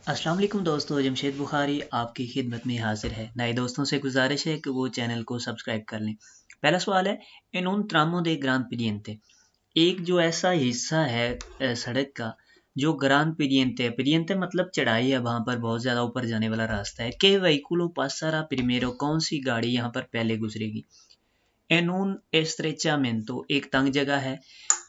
अस्सलाम वालेकुम दोस्तों, जमशेद बुखारी आपकी खिदमत में हाजिर है। नए दोस्तों से गुजारिश है कि वो चैनल को सब्सक्राइब कर लें। पहला सवाल है, इन उन ट्रामों दे ग्रांड पिडियंते, एक जो ऐसा हिस्सा है सड़क का जो ग्रांड पिडियंते मतलब चढ़ाई है, वहाँ पर बहुत ज़्यादा ऊपर जाने वाला रास्ता है। के वहीकुलो पासारा प्रीमेरो, कौन सी गाड़ी यहाँ पर पहले गुजरेगी। एन un estrechamiento, एक तंग जगह है।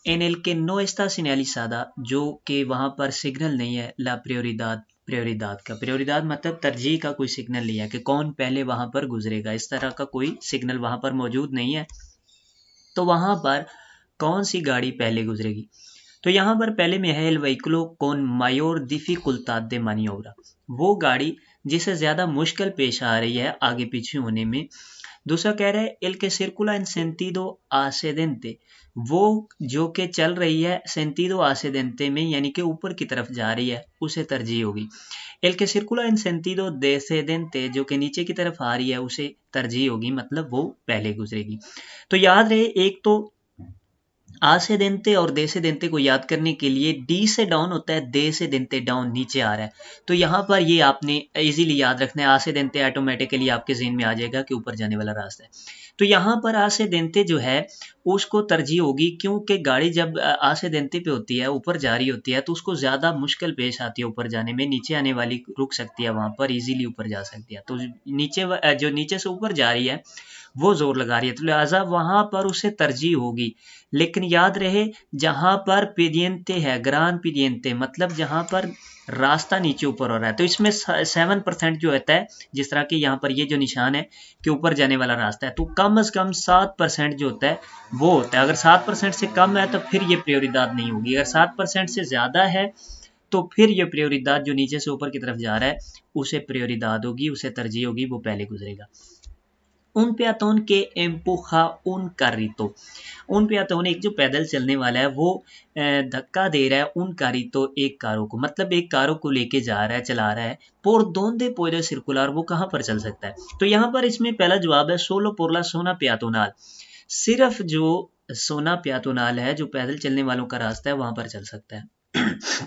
एन एल के नो está señalizada, जो कि वहाँ पर सिग्नल नहीं है। ला prioridad, प्रियोरिदाद मतलब तरजीह का कोई सिग्नल नहीं है कि कौन पहले वहां पर गुजरेगा, इस तरह का कोई सिग्नल वहां पर मौजूद नहीं है। तो वहां पर कौन सी गाड़ी पहले गुजरेगी। तो यहाँ पर पहले में है L वहीकुलो con mayor dificultad de maniobra, वो गाड़ी जिसे ज्यादा मुश्किल पेश आ रही है आगे पीछे होने में। दूसरा कह रहा है एल के सर्कुला इन सेंटिडो आसेडेंटे, वो जो कि चल रही है सेंटिडो आसेडेंटे में, यानी कि ऊपर की तरफ जा रही है, उसे तरजीह होगी। एल के सर्कुला इन सेंटिडो देसेडेंटे, जो कि नीचे की तरफ आ रही है, उसे तरजीह होगी, मतलब वो पहले गुजरेगी। तो याद रहे, एक तो आ से देंते और दे से देंते को याद करने के लिए डी से डाउन होता है, दे से देंते डाउन नीचे आ रहा है। तो यहाँ पर ये आपने इजीली याद रखना है, आ से देंते ऑटोमेटिकली आपके ज़हन में आ जाएगा कि ऊपर जाने वाला रास्ता है। तो यहाँ पर आ से देंते जो है उसको तरजीह होगी, क्योंकि गाड़ी जब आ से देंते पे होती है, ऊपर जा रही होती है, तो उसको ज़्यादा मुश्किल पेश आती है ऊपर जाने में। नीचे आने वाली रुक सकती है, वहाँ पर इजीली ऊपर जा सकती है। तो नीचे जो नीचे से ऊपर जा रही है वो जोर लगा रही है, तो लिहाजा वहां पर उसे तरजीह होगी। लेकिन याद रहे, जहां पर पीडियंते है, ग्रान पीडियंते मतलब जहां पर रास्ता नीचे ऊपर हो रहा है, तो इसमें 7% जो होता है, जिस तरह के यहाँ पर ये जो निशान है कि ऊपर जाने वाला रास्ता है, तो कम से कम 7% जो होता है वो होता है। अगर 7% से कम है तो फिर ये प्रियोरिदाद नहीं होगी, अगर 7% से ज्यादा है तो फिर ये प्रियोरिदाद जो नीचे से ऊपर की तरफ जा रहा है उसे प्रियोरिदाद होगी, उसे तरजीह होगी, वो पहले गुजरेगा। उन पेतोन के एम्पुखा उन कार्रितो, उन पेतोन एक जो पैदल चलने वाला है वो धक्का दे रहा है उन कारितो, एक कारों को, मतलब एक कारों को लेके जा रहा है, चला रहा है। पोर दोंदे पोइरे सर्कुलर, वो कहाँ पर चल सकता है। तो यहाँ पर इसमें पहला जवाब है सोलो पोरला सोना पियातोनाल, सिर्फ जो सोना पियातोनाल है, जो पैदल चलने वालों का रास्ता है, वहां पर चल सकता है।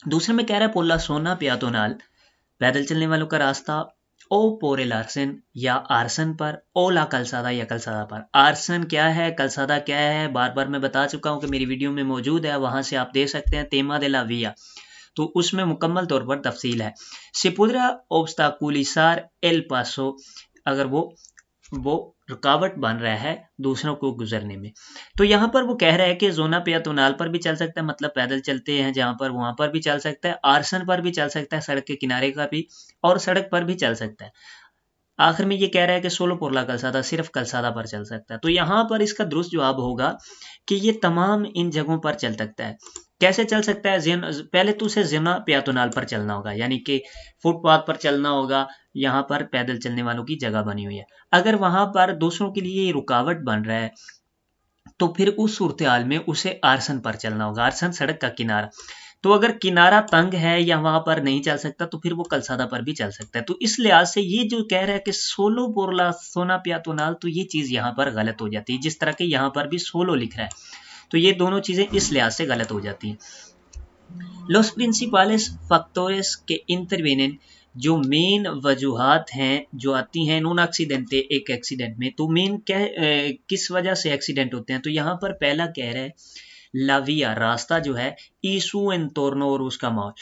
दूसरे में कह रहा है पोला सोना पियातोनाल, पैदल चलने वालों का रास्ता, ओ पोरेल आर्सन या आर्सन पर, ओला कलसादा या कलसादा पर। आर्सन क्या है, कलसादा क्या है, बार बार मैं बता चुका हूं कि मेरी वीडियो में मौजूद है, वहां से आप देख सकते हैं। तेमा de la vía, तो उसमें मुकम्मल तौर पर तफसील है। सिपुद्रा ओब्स्ताकुलिसार एल पासो, अगर वो रुकावट बन रहा है दूसरों को गुजरने में। तो यहाँ पर वो कह रहा है कि जोना पेयातोनाल पर भी चल सकता है, मतलब पैदल चलते हैं जहां पर, वहां पर भी चल सकता है। आर्सन पर भी चल सकता है, सड़क के किनारे का भी, और सड़क पर भी चल सकता है। आखिर में ये कह रहा है कि सोलो पोरला कलसादा, सिर्फ कलसादा पर चल सकता है। तो यहाँ पर इसका दुरुस्त जवाब होगा कि ये तमाम इन जगहों पर चल सकता है। कैसे चल सकता है, पहले तो उसे जिना पियातोनाल पर चलना होगा, यानी कि फुटपाथ पर चलना होगा। यहाँ पर पैदल चलने वालों की जगह बनी हुई है, अगर वहां पर दूसरों के लिए रुकावट बन रहा है तो फिर उस सूरत हाल में उसे आरसन पर चलना होगा। आरसन सड़क का किनारा, तो अगर किनारा तंग है या वहां पर नहीं चल सकता तो फिर वो कलसादा पर भी चल सकता है। तो इस लिहाज से ये जो कह रहा है कि सोलो पोरला सोना पियातोनाल, तो ये चीज यहाँ पर गलत हो जाती है। जिस तरह के यहाँ पर भी सोलो लिख रहा है, तो ये दोनों चीजें इस लिहाज से गलत हो जाती हैं। los principales factores que intervienen, जो मेन वजूहात हैं जो आती हैं नॉन एक्सीडेंटे, एक एक्सीडेंट में, तो मेन क्या किस वजह से एक्सीडेंट होते हैं। तो यहाँ पर पहला कह रहा है लाविया, रास्ता जो है, ईसू एंटोर्नो और उसका माहौल।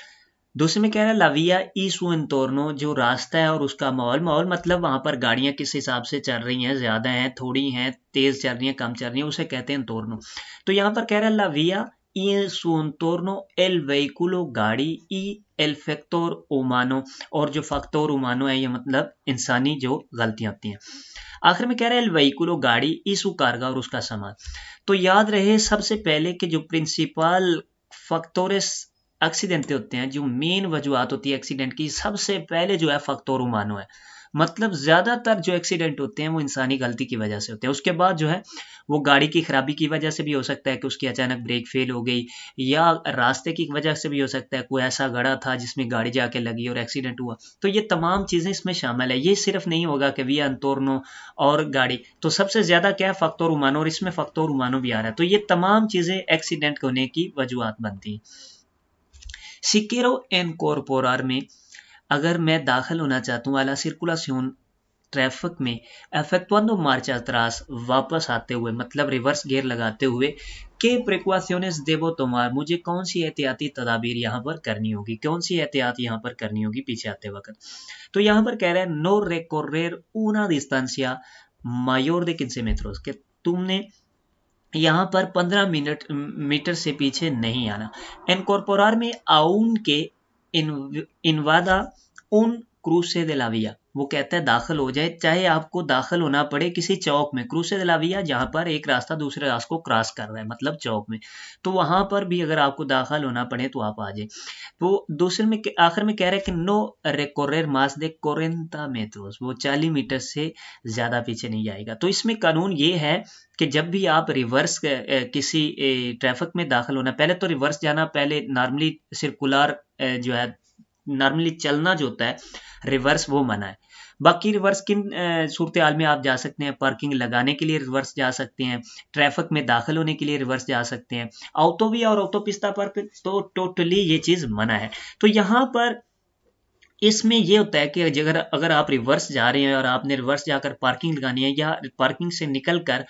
दूसरे में कह रहा है लाविया ईसू एंटोर्नो, जो रास्ता है और उसका माहौल। माहौल मतलब वहां पर गाड़ियां किस हिसाब से चल रही हैं, ज्यादा हैं, थोड़ी हैं, तेज चल रही हैं, कम चल रही हैं, उसे कहते हैं एंटोर्नो। तो यहाँ पर कह रहा है लाविया y en su entorno el vehículo, गाड़ी, y el factor humano, और जो फैक्टर उमानो है ये मतलब इंसानी जो गलतियां होती हैं। आखिर में कह रहा है el vehículo, गाड़ी, y su carga, और उसका सामान। तो याद रहे सबसे पहले कि जो प्रिंसिपल फैक्टोरेस एक्सीडेंट होते हैं, जो मेन वजूहत होती है एक्सीडेंट की, सबसे पहले जो है फैक्टर उमानो है, मतलब ज्यादातर जो एक्सीडेंट होते हैं वो इंसानी गलती की वजह से होते हैं। उसके बाद जो है वो गाड़ी की खराबी की वजह से भी हो सकता है कि उसकी अचानक ब्रेक फेल हो गई, या रास्ते की वजह से भी हो सकता है कोई ऐसा गड़ा था जिसमें गाड़ी जाके लगी और एक्सीडेंट हुआ। तो ये तमाम चीजें इसमें शामिल है। ये सिर्फ नहीं होगा कि विया अंतोर्नो और गाड़ी, तो सबसे ज्यादा क्या है फैक्टर उमानो, और इसमें फैक्टर उमानो भी आ रहा है। तो ये तमाम चीजें एक्सीडेंट होने की वजूहत बनती हैं। Si quiero incorporarme, अगर मैं दाखिल होना चाहता हूँ a la circulación ट्रैफिक में efectuando marcha atrás वापस आते हुए मतलब रिवर्स गियर लगाते हुए के प्रिकॉशंस देवो तुम्हार, मुझे कौन सी एहतियाती तदाबीर यहाँ पर करनी होगी, कौन सी एहतियात यहाँ पर करनी होगी पीछे आते वक्त। तो यहाँ पर कह रहा है no रेकोरेर una distancia mayor de 15 metros, कि तुमने यहाँ पर 15 मीटर से पीछे नहीं आना। इनकॉर्पोरार में आउन के इनवादा उन क्रूसे de la vía, वो कहता है दाखिल हो जाए, चाहे आपको दाखिल होना पड़े किसी चौक में, क्रूसे de la vía जहाँ पर एक रास्ता दूसरे रास्ते को क्रॉस कर रहा है मतलब चौक में, तो वहां पर भी अगर आपको दाखिल होना पड़े तो आप आ जाए। तो दूसरे में आखिर में कह रहे हैं कि नो रेकोरेर मास दे 40 metros, वो 40 मीटर से ज्यादा पीछे नहीं जाएगा। तो इसमें कानून ये है कि जब भी आप रिवर्स किसी ट्रैफिक में दाखिल होना, पहले तो रिवर्स जाना, पहले नॉर्मली सर्कुलर जो है नॉर्मली चलना जो होता है रिवर्स वो मना है। बाकी रिवर्स किन सूरत हाल में आप जा सकते हैं, पार्किंग लगाने के लिए रिवर्स जा सकते हैं, ट्रैफिक में दाखिल होने के लिए रिवर्स जा सकते हैं, ऑटोविया और ऑटोपिस्ता पर तो टोटली ये चीज मना है। तो यहाँ पर इसमें ये होता है कि अगर आप रिवर्स जा रहे हैं और आपने रिवर्स जाकर पार्किंग लगानी है या पार्किंग से निकल कर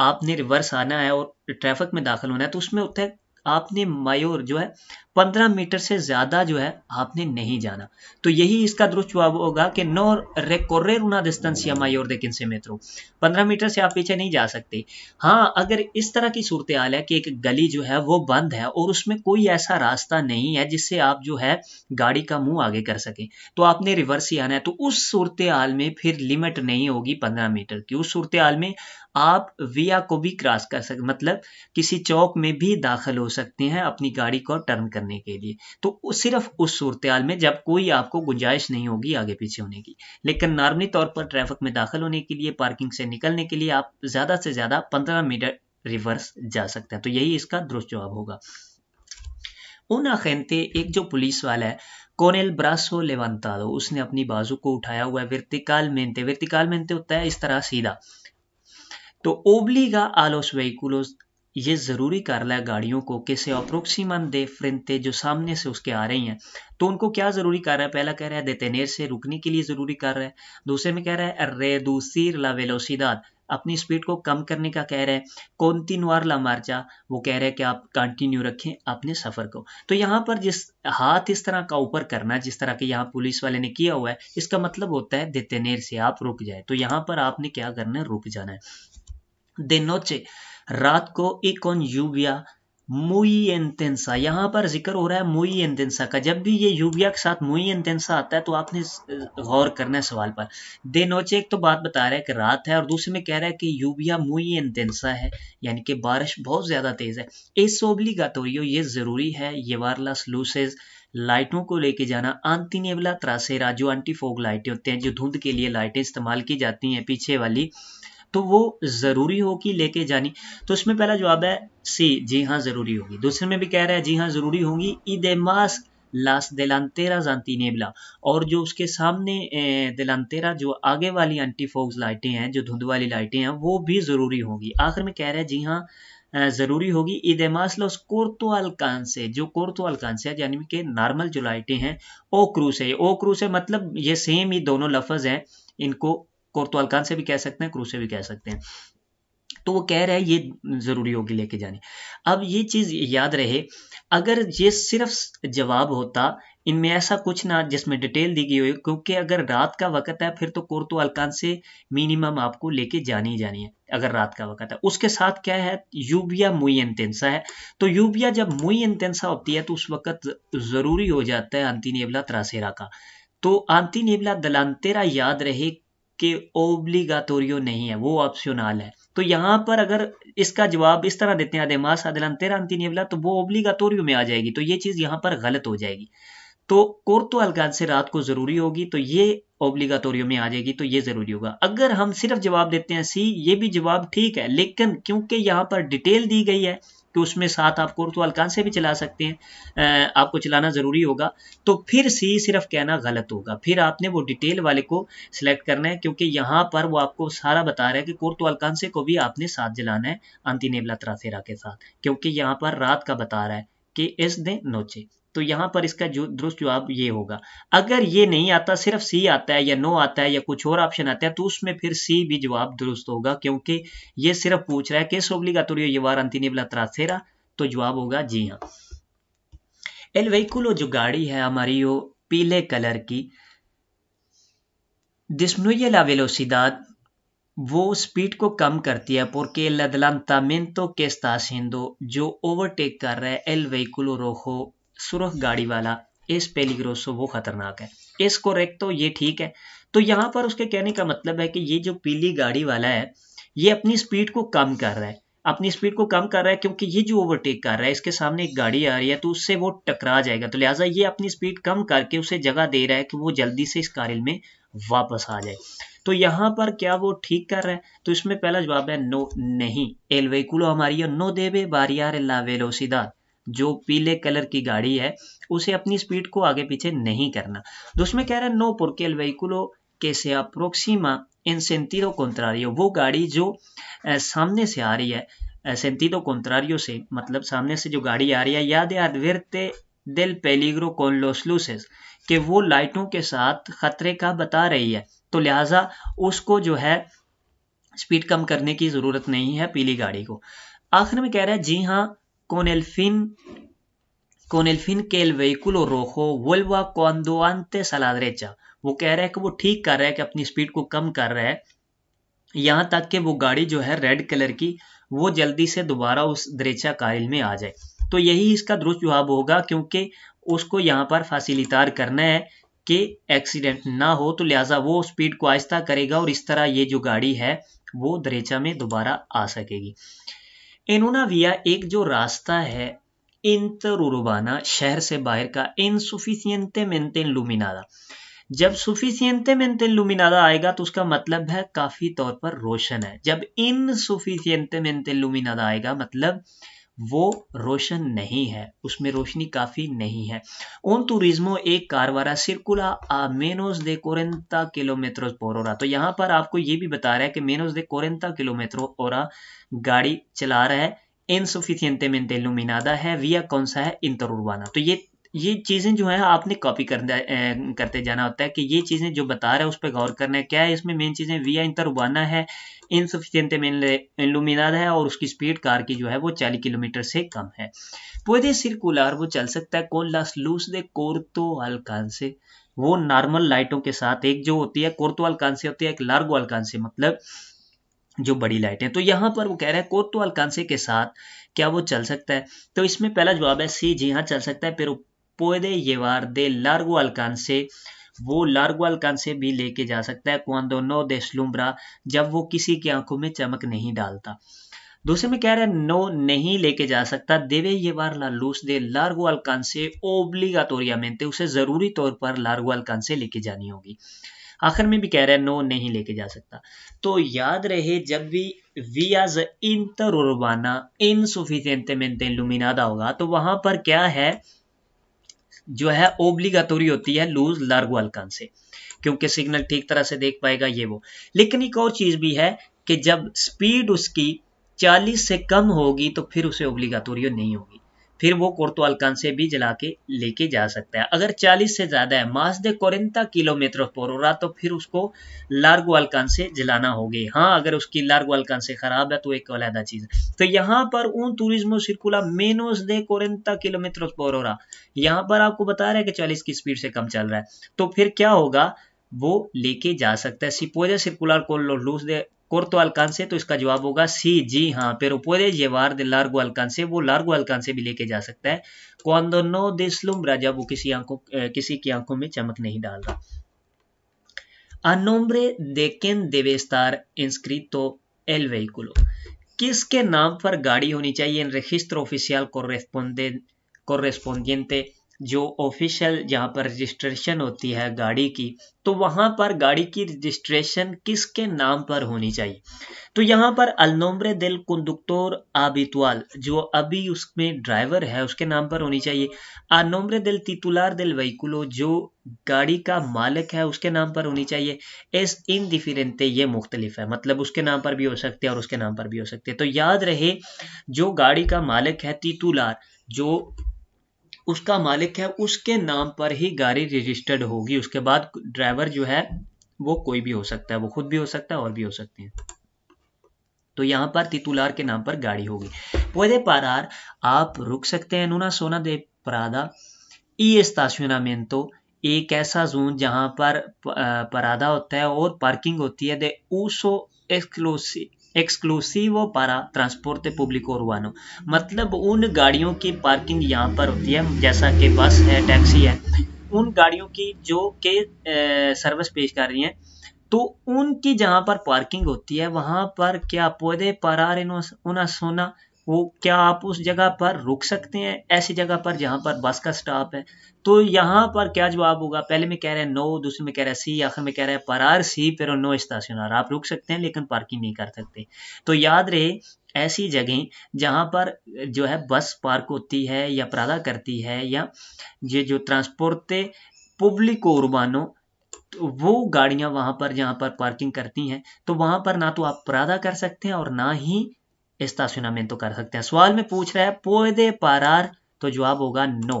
आपने रिवर्स आना है और ट्रैफिक में दाखिल होना है, तो उसमें होता है आपने मायोर जो है 15 मीटर से ज्यादा जो है आपने नहीं जाना। तो यही इसका दुरुस्त जवाब होगा कि नो recorrer una distancia mayor de 15 metros, 15 metre से आप पीछे नहीं जा सकते। हाँ, अगर इस तरह की सूरत हाल है कि एक गली जो है वो बंद है और उसमें कोई ऐसा रास्ता नहीं है जिससे आप जो है गाड़ी का मुंह आगे कर सके, तो आपने रिवर्स ही आना है, तो उस सूरत हाल में फिर लिमिट नहीं होगी 15 मीटर की। उस सूरत हाल में आप विया को भी क्रॉस कर सकते, मतलब किसी चौक में भी दाखिल हो सकते हैं अपनी गाड़ी को टर्न करने के लिए। तो सिर्फ उस सूरत हाल में जब कोई आपको गुंजाइश नहीं होगी आगे पीछे होने की। लेकिन नॉर्मली तौर पर ट्रैफिक में दाखिल होने के लिए, पार्किंग से निकलने के लिए आप ज्यादा से ज्यादा 15 मीटर रिवर्स जा सकते हैं। तो यही इसका दुरुस्त जवाब होगा। उन अखेंते, एक जो पुलिस वाला है, कोनेल ब्रासो लेवांतादो, उसने अपनी बाजू को उठाया हुआ है, वर्टिकलमेंटे, वर्टिकलमेंटे होता है इस तरह सीधा। तो ओब्लिगा a los vehículos, ये जरूरी कर रहा है गाड़ियों को कि से अप्रोक्सीमन दे फ्रेंटे, जो सामने से उसके आ रही हैं, तो उनको क्या जरूरी कर रहा है। पहला कह रहा है देतेनेर से, रुकने के लिए जरूरी कर रहा है। दूसरे में कह रहा है रेडुसिर ला वेलोसिडad, अपनी स्पीड को कम करने का कह रहा है। continuar la marcha, वो कह रहा है कि आप कंटिन्यू रखें अपने सफर को। तो यहाँ पर जिस हाथ इस तरह का ऊपर करना, जिस तरह के यहाँ पुलिस वाले ने किया हुआ है, इसका मतलब होता है देतेनेर से, आप रुक जाए। तो यहाँ पर आपने क्या करना है, रुक जाना है। de noche, रात को, y con lluvia muy intensa, यहाँ पर जिक्र हो रहा है muy intensa का। जब भी ये lluvia के साथ muy intensa आता है तो आपने गौर करना है सवाल पर। de noche एक तो बात बता रहा है कि रात है, और दूसरे में कह रहा है कि lluvia muy intensa है, यानी कि बारिश बहुत ज्यादा तेज है। es obligatorio, ये जरूरी है, llevar las luces, लाइटों को लेके जाना, antineblada trasera, जो एंटी फोग लाइटें होते हैं, जो धुंध के लिए लाइटें इस्तेमाल की जाती हैं पीछे वाली, तो वो जरूरी होगी लेके जानी। तो इसमें पहला जवाब है सी, जी हाँ जरूरी होगी। दूसरे में भी कह रहा है जी हाँ जरूरी होगी। इदेमास लास delanteras antinebla, और जो उसके सामने delanteras, जो आगे वाली एंटी फोग्स लाइटें हैं, जो धुंध वाली लाइटें हैं, वो भी जरूरी होगी। आखिर में कह रहा है जी हाँ जरूरी होगी। इदेमास los corto alcance, जो corto alcance है यानी कि नॉर्मल जो लाइटें हैं, ओ क्रूस है। ओ क्रूस है मतलब ये सेम ही दोनों लफ्ज हैं, इनको कोर्तो अलकान से भी कह सकते हैं, क्रूज से भी कह सकते हैं। तो वो कह रहा है ये जरूरी होगी लेके जानी। अब ये चीज याद रहे, अगर ये सिर्फ जवाब होता, इनमें ऐसा कुछ ना जिसमें डिटेल दी गई हो, क्योंकि अगर रात का वक्त है फिर तो कोर्तो अलकान से मिनिमम आपको लेके जानी ही जानी है अगर रात का वक्त है। उसके साथ क्या है, यूबिया मुई इंटेंसा है। तो यूबिया जब मुई इंटेंसा होती है तो उस वक्त जरूरी हो जाता है अंतिनेबला त्रासेरा का। तो अंतिनेबला दलांतेरा याद रहे कि ओब्लिगाटोरियो नहीं है, वो ऑप्शनल है। तो यहाँ पर अगर इसका जवाब इस तरह देते हैं अदेमास अदेलांतेरा अंतिनेबला, तो वो ओब्लिगाटोरियो में आ जाएगी, तो ये चीज यहाँ पर गलत हो जाएगी। तो कोर्तो अलगाद से रात को जरूरी होगी, तो ये ओब्लिगाटोरियो में आ जाएगी, तो ये जरूरी होगा। अगर हम सिर्फ जवाब देते हैं सी, ये भी जवाब ठीक है, लेकिन क्योंकि यहाँ पर डिटेल दी गई है कि उसमें साथ आप कोर्तो अलकान से भी चला सकते हैं, आपको चलाना जरूरी होगा, तो फिर सी सिर्फ कहना गलत होगा। फिर आपने वो डिटेल वाले को सिलेक्ट करना है, क्योंकि यहाँ पर वो आपको सारा बता रहा है कि कोर्तो अलकान से को भी आपने साथ जलाना है अंतिनेबला त्रासेरा के साथ, क्योंकि यहाँ पर रात का बता रहा है कि इस दिन नोचे। तो यहाँ पर इसका जो दुरुस्त जवाब ये होगा। अगर ये नहीं आता, सिर्फ सी आता है या नो आता है या कुछ और ऑप्शन आता है, तो उसमें फिर सी भी जवाब दुरुस्त होगा, क्योंकि ये सिर्फ पूछ रहा है कि ओब्लिगाटोरियो llevar antinibla trasera, तो जवाब होगा जी हाँ। एल वेहिकुलो जो गाड़ी है हमारी वो पीले कलर की, disminuye la velocidad, वो स्पीड को कम करती है, porque el adelantamiento que está haciendo, जो ओवरटेक कर रहा है एल वेहिकुलो रोjo, सुरख गाड़ी वाला, इस पेलिग्रोसो, वो खतरनाक है। इस कोरेक्टो, ये ठीक है। तो यहाँ पर उसके कहने का मतलब है कि ये जो पीली गाड़ी वाला है ये अपनी स्पीड को कम कर रहा है, अपनी स्पीड को कम कर रहा है, क्योंकि ये जो ओवरटेक कर रहा है इसके सामने एक गाड़ी आ रही है तो उससे वो टकरा जाएगा, तो लिहाजा ये अपनी स्पीड कम करके उसे जगह दे रहा है कि वो जल्दी से इस कारिल में वापस आ जाए। तो यहाँ पर क्या वो ठीक कर रहा है? तो इसमें पहला जवाब है नो, नहीं। एल वेहिकुलो हमारी नो देवे variar la velocidad, जो पीले कलर की गाड़ी है उसे अपनी स्पीड को आगे पीछे नहीं करना। तो उसमें कह रहा है no porque el vehículo que se aproxima en sentido contrario, वो गाड़ी जो सामने से आ रही है, sentido contrario से मतलब सामने से जो गाड़ी आ रही है, या de advierte del peligro con los luces, कि वो लाइटों के साथ खतरे का बता रही है, तो लिहाजा उसको जो है स्पीड कम करने की जरूरत नहीं है पीली गाड़ी को। आखिर में कह रहा है जी हाँ, con el fin que el vehículo rojo vuelva cuando antes a la derecha, वो कह रहा है कि वो ठीक कर रहा है कि अपनी स्पीड को कम कर रहा है यहां तक कि वो गाड़ी जो है रेड कलर की वो जल्दी से दोबारा उस दरेचा कारिल में आ जाए। तो यही इसका दुरुस्त जवाब होगा, क्योंकि उसको यहाँ पर फैसिलिटार करना है कि एक्सीडेंट ना हो, तो लिहाजा वो स्पीड को आहिस्ता करेगा और इस तरह ये जो गाड़ी है वो दरेचा में दोबारा आ सकेगी। एनोना विया, एक जो रास्ता है इंटरउर्बाना, शहर से बाहर का, इनसुफिशियंटेमेंटे इल्यूमिनादा, जब सुफिशियंटेमेंटे इल्यूमिनादा आएगा तो उसका मतलब है काफी तौर पर रोशन है। जब इनसुफिशियंटेमेंटे इल्यूमिनादा आएगा मतलब वो रोशन नहीं है, उसमें रोशनी काफी नहीं है। उन तुरिज्मो एक कारवारा सिर्कुला आ मेनोस दे 40 किलोमीटर por hora, तो यहाँ पर आपको ये भी बता रहा है कि मेनोस दे 40 किलोमीटर por hora गाड़ी चला रहा है, इनसुफिशियंटेमेंटे इल्यूमिनादा है, विया कौन सा है, इंटरउर्बाना। तो ये चीजें जो है आपने कॉपी करते जाना होता है कि ये चीजें जो बता रहा है उस पर गौर करना है। क्या है इसमें मेन चीजें, विया इंटरउर्बाना है, इनसफिशिएंटेmente इल्यूमिनादा है और उसकी स्पीड कार की जो है वो 40 किलोमीटर से कम है। पुede circular, वो चल सकता है, con las luz de corto alcance, वो नॉर्मल लाइटों के साथ, एक जो होती है कोर्तो अल्कांसे होती है, एक लार्गो अल्कांसे मतलब जो बड़ी लाइटें। तो यहाँ पर वो कह रहा है कोर्तो अल्कांसे के साथ क्या वो चल सकता है? तो इसमें पहला जवाब है सी, जी हाँ चल सकता है। pero puede llevar de largo alcance, वो लार्गो अल्कांसे भी लेके जा सकता है, cuando no deslumbra, जब वो किसी की आंखों में चमक नहीं डालता। दूसरे में कह रहा है नो, नहीं लेके जा सकता, debe llevar la luz de largo alcance obligatoriamente, उसे जरूरी तौर पर लार्गो अल्कांसे लेके जानी होगी। आखिर में भी कह रहा है नो, नहीं लेके जा सकता। तो याद रहे जब भी वियाज इंटरउर्बाना इनसुफिशिएंटेमेंटे इल्यूमिनादा होगा तो वहां पर क्या है जो है ओब्लिगाटोरी होती है लूज लार्गो अल्कांसे, क्योंकि सिग्नल ठीक तरह से देख पाएगा ये वो। लेकिन एक और चीज भी है कि जब स्पीड उसकी 40 से कम होगी तो फिर उसे ओब्लिगाटोरियो नहीं होगी, फिर वो कोर्तो अल्कांसे भी जला के लेके जा सकता है। अगर 40 से ज्यादा है, मास दे 40 किलोमीटर पर hora, तो फिर उसको लार्गो अल्कांसे जलाना होगी। हाँ, अगर उसकी लार्गो अल्कांसे खराब है तो एक अलग चीज है। तो यहाँ पर उन तुरिज्मो सर्कुला मेनोस दे 40 किलोमीटर पर hora, यहाँ पर आपको बता रहा है कि 40 की स्पीड से कम चल रहा है, तो फिर क्या होगा, वो लेके जा सकता है। सी puede circular con los luz de corto alcance, तो इसका जवाब होगा सी, जी हाँ। pero puede llevar de largo alcance, वो लार्गो अल्कांसे भी लेके जा सकता है, cuando no deslumbra, जब वो किसी की आंखों में चमक नहीं डाल रहा। a nombre de quien debe estar inscrito el vehículo, किसके नाम पर गाड़ी होनी चाहिए, en registro oficial correspondiente, जो ऑफिशियल जहां पर रजिस्ट्रेशन होती है गाड़ी की, तो वहां पर गाड़ी की रजिस्ट्रेशन किसके नाम पर होनी चाहिए? तो यहाँ पर अल नोम्bre del conductor habitual, जो अभी उसमें ड्राइवर है उसके नाम पर होनी चाहिए। a nombre del titular del vehículo, जो गाड़ी का मालिक है उसके नाम पर होनी चाहिए। es indiferente, ये मुख्तलिफ है, मतलब उसके नाम पर भी हो सकते हैं और उसके नाम पर भी हो सकते हैं। तो याद रहे जो गाड़ी का मालिक है, titular, जो उसका मालिक है उसके नाम पर ही गाड़ी रजिस्टर्ड होगी। उसके बाद ड्राइवर जो है वो कोई भी हो सकता है, वो खुद भी हो सकता है और भी हो सकते हैं। तो यहाँ पर तितुलार के नाम पर गाड़ी होगी। पुede parar, आप रुक सकते हैं, en una zona de parada y estacionamiento, एक ऐसा जोन जहां पर परादा होता है और पार्किंग होती है, de uso एक्सक्लूसिवो para transporte público urbano, मतलब उन गाड़ियों की पार्किंग यहाँ पर होती है, जैसा कि बस है, टैक्सी है, उन गाड़ियों की जो के सर्विस पेश कर रही हैं, तो उनकी जहां पर पार्किंग होती है वहां पर क्या puede parar en una zona, वो क्या आप उस जगह पर रुक सकते हैं ऐसी जगह पर जहां पर बस का स्टॉप है। तो यहाँ पर क्या जवाब होगा, पहले में कह रहे हैं नो, दूसरे में कह रहा है सी, आखिर में कह रहा है परार सी pero नो estacionar, आप रुक सकते हैं लेकिन पार्किंग नहीं कर सकते। तो याद रहे ऐसी जगह जहां पर जो है बस पार्क होती है या परादा करती है या ये जो ट्रांसपोर्टे पुब्लिको उर्बानो, तो वो गाड़ियां वहां पर जहां पर पार्किंग करती हैं, तो वहां पर ना तो आप परादा कर सकते हैं और ना ही estacionamiento कर सकते हैं। सवाल में पूछ रहा है puede parar, तो जवाब होगा no.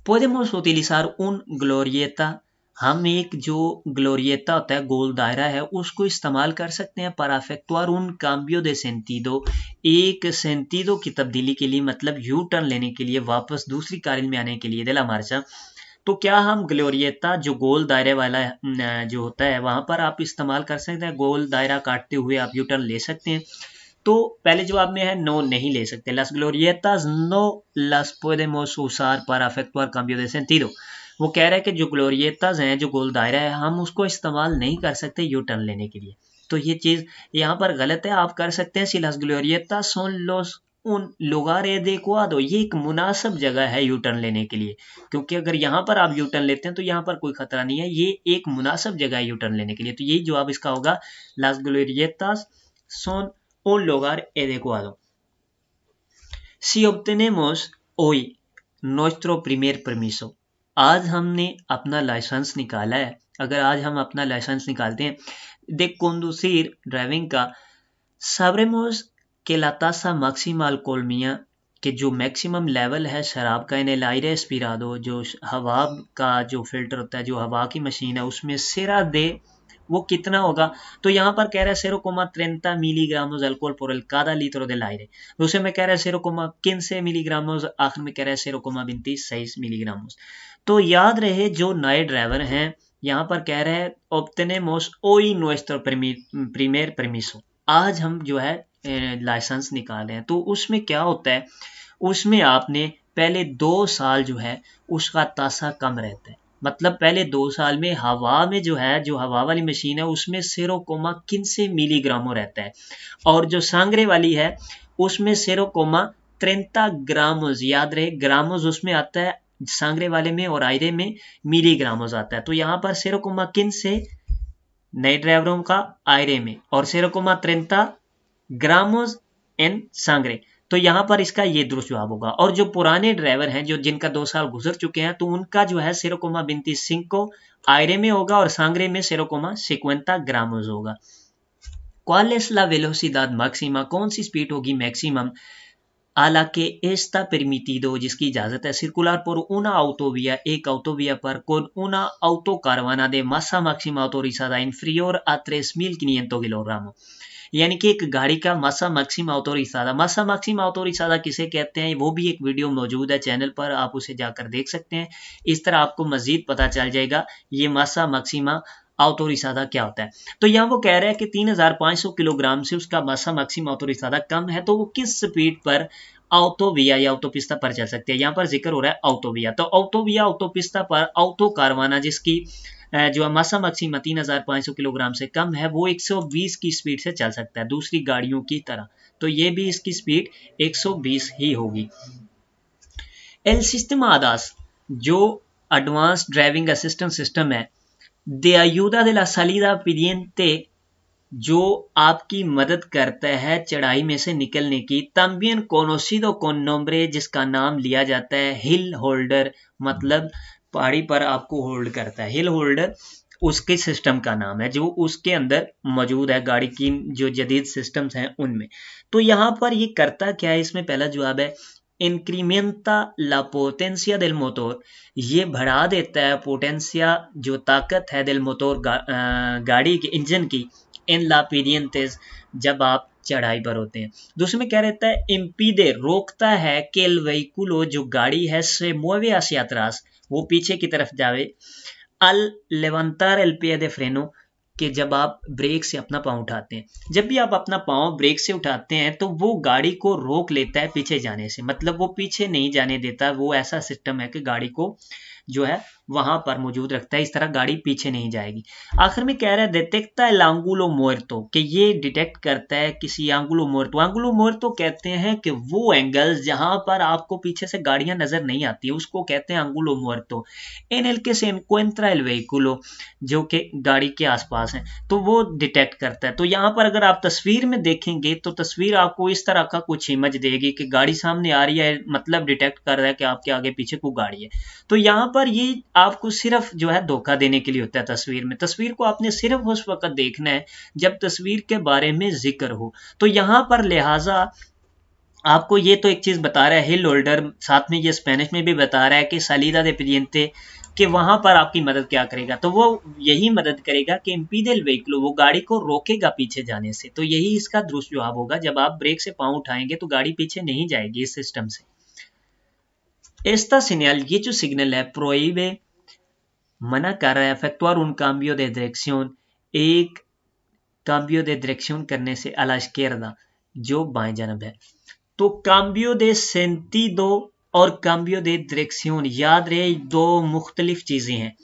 podemos utilizar un glorieta, हम एक जो ग्लोरिएटा होता है गोल दायरा है उसको इस्तेमाल कर सकते हैं para efectuar un cambio de sentido, एक सेंटीडो की तब्दीली के लिए, मतलब यू टर्न लेने के लिए, वापस दूसरी कार्य में आने के लिए de la marcha। तो क्या हम ग्लोरिएटा जो गोल दायरे वाला जो होता है वहां पर आप इस्तेमाल कर सकते हैं, गोल दायरा काटते हुए आप यू टर्न ले सकते हैं। तो पहले जवाब में है नो, नहीं ले सकते। las glorietas no las podemos usar para efectuar cambio de sentido, वो कह रहा है कि जो ग्लोरिएटाज हैं, जो गोल दायरा है, हम उसको इस्तेमाल नहीं कर सकते यू टर्न लेने के लिए। तो ये चीज यहाँ पर गलत है, आप कर सकते हैं। si las glorietas son los un lugar adecuado, ये एक मुनासिब जगह है यू टर्न लेने के लिए, क्योंकि अगर यहाँ पर आप यू टर्न लेते हैं तो यहाँ पर कोई खतरा नहीं है, ये एक मुनासिब जगह है यू टर्न लेने के लिए। तो यही जवाब इसका होगा, las glorietas son un lugar adecuado। Si obtenemos hoy nuestro primer permiso, आज हमने अपना लाइसेंस निकाला है, अगर आज हम अपना लाइसेंस निकालते हैं de conducir, ड्राइविंग का, sabremos que la tasa máxima alcoholmia, कि जो मैक्सिमम लेवल है शराब का, इन el aire expirado, जो हवा का जो फिल्टर होता है, जो हवा की मशीन है उसमें सिरा दे, वो कितना होगा। तो यहाँ पर कह रहा है 0,30 मिलीग्रामोस alcohol por el cada litro del aire, दूसरे में कह रहा है 0,15 मिलीग्रामोस, आखिर में कह रहा है 0,26 मिलीग्रामोस। तो याद रहे जो नए ड्राइवर हैं यहाँ पर कह रहे हैं obtenemos hoy nuestro primer permiso, आज हम जो है लाइसेंस निकाले हैं। तो उसमें क्या होता है, उसमें आपने पहले 2 साल जो है उसका तासा कम रहता है, मतलब पहले 2 साल में हवा में जो है, जो हवा वाली मशीन है उसमें 0,15 मिलीग्रामो रहता है, और जो सांगरे वाली है उसमें 0,30 ग्रामोस, याद रहे ग्रामोस उसमें आता है सांगरे वाले में और आयरे में मिलीग्रामोस आता है। तो यहाँ पर 0,15 नए ड्राइवरों का आयरे में और 0,30 ग्रामोस एन सांगरे, तो यहाँ पर इसका ये दुरुस्त जवाब होगा। और जो पुराने ड्राइवर हैं, जो जिनका 2 साल गुजर चुके हैं, तो उनका जो है 0,25 आयरे में होगा और सांगरे में 0,50 ग्रामोस होगा। ¿Cuál es la velocidad máxima, कौन सी स्पीड होगी maximum, a la que está permitido, जिसकी इजाजत है, circular por una autovía, एक autovía पर, con una autocaravana de masa máxima autorizada inferior a 3.500 kilogramos, यानी कि एक गाड़ी का मासा मैक्सिमा ऑटोरिजादा, मासा मैक्सिमा ऑटोरिजादा किसे कहते हैं, वो भी एक वीडियो मौजूद है चैनल पर, आप उसे जाकर देख सकते हैं। इस तरह आपको मजीद पता चल जाएगा ये मासा मैक्सिमा ऑटोरिजादा क्या होता है। तो यहाँ वो कह रहा है कि 3,500 किलोग्राम से उसका मासा मैक्सिमा ऑटोरिजादा कम है, तो वो किस स्पीड पर ऑटोविया या ऑटोपिस्ता पर चल सकते हैं। यहाँ पर जिक्र हो रहा है ऑटोविया, तो ऑटोविया ऑटोपिस्ता पर ऑटो कारवाना जिसकी जो मासा मैक्सिमा 3,500 किलोग्राम से कम है, वो 120 की स्पीड से चल सकता है दूसरी गाड़ियों की तरह, तो ये भी इसकी स्पीड 120 ही होगी। एल सिस्टम आदास, जो एडवांस ड्राइविंग असिस्टेंट सिस्टम है, de ayuda de la salida pendiente, जो आपकी मदद करता है चढ़ाई में से निकलने की, también conocido con nombre, जिसका नाम लिया जाता है हिल होल्डर, मतलब पहाड़ी पर आपको होल्ड करता है, हिल होल्डर उसके सिस्टम का नाम है जो उसके अंदर मौजूद है गाड़ी की जो जदीद सिस्टम्स हैं उनमें। तो यहाँ पर ये करता क्या है, इसमें पहला जवाब है incrementa la potencia del motor, ये बढ़ा देता है पोटेंसिया जो ताकत है del motor गाड़ी के इंजन की, इन la pendientes जब आप चढ़ाई पर होते हैं। दूसरे में क्या रहता है, impide रोकता है que el vehículo जो गाड़ी है se mueve hacia atrás, वो पीछे की तरफ जावे, al levantar el pie de freno, कि जब आप ब्रेक से अपना पाँव उठाते हैं, जब भी आप अपना पाँव ब्रेक से उठाते हैं तो वो गाड़ी को रोक लेता है पीछे जाने से, मतलब वो पीछे नहीं जाने देता। वो ऐसा सिस्टम है कि गाड़ी को जो है वहां पर मौजूद रखता है, इस तरह गाड़ी पीछे नहीं जाएगी। आखिर में कह रहा है डिटेक्टा एल आंगुलो मुएर्तो, कि ये डिटेक्ट करता है किसी आंगुलो मुएर्तो। आंगुलो मुएर्तो कहते हैं कि वो एंगल जहां पर आपको पीछे से गाड़ियां नजर नहीं आती है, उसको कहते हैं आंगुलो मुएर्तो। इन एल के से एनकुएंट्रा एल वेहिकुलो, जो कि गाड़ी के आसपास है, तो वो डिटेक्ट करता है। तो यहाँ पर अगर आप तस्वीर में देखेंगे तो तस्वीर आपको इस तरह का कुछ इमेज देगी कि गाड़ी सामने आ रही है, मतलब डिटेक्ट कर रहा है कि आपके आगे पीछे कोई गाड़ी है। तो यहाँ पर ये आपको सिर्फ जो है धोखा देने के लिए होता है तस्वीर में। तस्वीर को आपने सिर्फ उस वक्त देखना है जब तस्वीर के बारे में जिक्र हो। तो यहाँ पर लिहाजा आपको ये तो एक चीज बता रहा है हिल होल्डर, साथ में ये स्पेनिश में भी बता रहा है कि सालिदा दे पेडिएंते, कि वहां पर आपकी मदद क्या करेगा, तो वो यही मदद करेगा कि इम्पीडेल व्हीकल, वो गाड़ी को रोकेगा पीछे जाने से। तो यही इसका दुरुस्त जवाब होगा, जब आप ब्रेक से पांव उठाएंगे तो गाड़ी पीछे नहीं जाएगी इस सिस्टम से। Esta señal, ये जो सिग्नल है, प्रोहिबे मना कर रहा है, efectuar un cambio de dirección, एक cambio de dirección करने से a la izquierda, जो बाएं जानब है। तो cambio de sentido और cambio de dirección, याद रहे दो मुख्तलिफ चीजें हैं।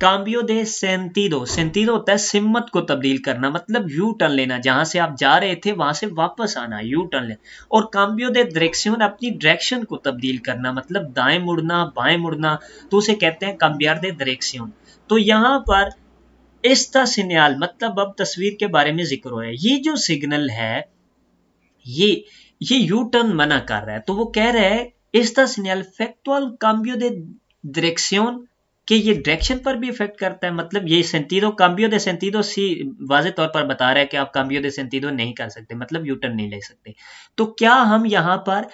काम्बियो दे सेंटीडो, सेंटीडो होता है सिमत को तब्दील करना, मतलब यू टर्न लेना, जहां से आप जा रहे थे वहां से वापस आना, यू टर्न लेना। और काम्बियो दे डायरेक्शन, अपनी डायरेक्शन को तब्दील करना, मतलब दाएं मुड़ना, बाएं मुड़ना, तो उसे कहते हैं काम्बियार दे डायरेक्शन। तो यहाँ पर एस्ता सिग्नल, मतलब अब तस्वीर के बारे में जिक्र हो रहा है, ये जो सिग्नल है ये यू टर्न मना कर रहा है। तो वो कह रहा है एस्ता सिग्नल फैक्चुअल काम्बियो दे डायरेक्शन, कि ये डायरेक्शन पर भी इफेक्ट करता है। मतलब ये सेंटीडो, काम्बियो दे सेंटीडो सी वाज़े तौर पर बता रहा है कि आप काम्बियो दे सेंटीडो नहीं कर सकते, मतलब यू टर्न नहीं ले सकते। तो क्या हम यहाँ पर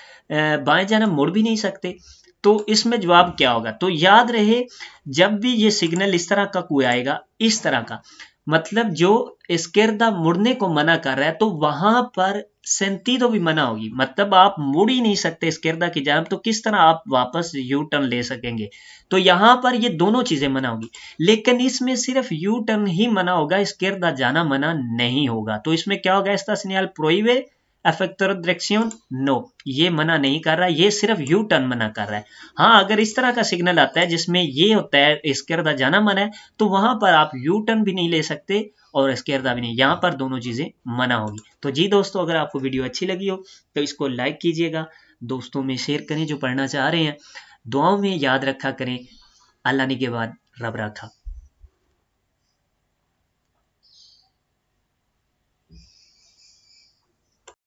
बाएं जानब मुड़ भी नहीं सकते? तो इसमें जवाब क्या होगा? तो याद रहे, जब भी ये सिग्नल इस तरह का कोई आएगा, इस तरह का, मतलब जो इस्केर्दा मुड़ने को मना कर रहा है, तो वहां पर सेंटीडो भी मना होगी, मतलब आप मुड़ ही नहीं सकते इस्केर्दा की जानब, तो किस तरह आप वापस यू टर्न ले सकेंगे? तो यहां पर ये दोनों चीजें मना होगी, लेकिन इसमें सिर्फ यू टर्न ही मना होगा, इस्केर्दा जाना मना नहीं होगा। तो इसमें क्या होगा? एस्ता सिग्नल प्रोहिबे एफेक्टर डायरेक्शन, नो, ये मना नहीं कर रहा, ये सिर्फ यू टर्न मना कर रहा है। हाँ, अगर इस तरह का सिग्नल आता है जिसमें ये होता है इस्केर्दा जाना मना है, तो वहां पर आप यू टर्न भी नहीं ले सकते और इस्केर्दा भी नहीं, यहाँ पर दोनों चीजें मना होगी। तो जी दोस्तों, अगर आपको वीडियो अच्छी लगी हो तो इसको लाइक कीजिएगा, दोस्तों में शेयर करें जो पढ़ना चाह रहे हैं, दुआओं में याद रखा करें। अल्लाह ने के बाद रब रखा।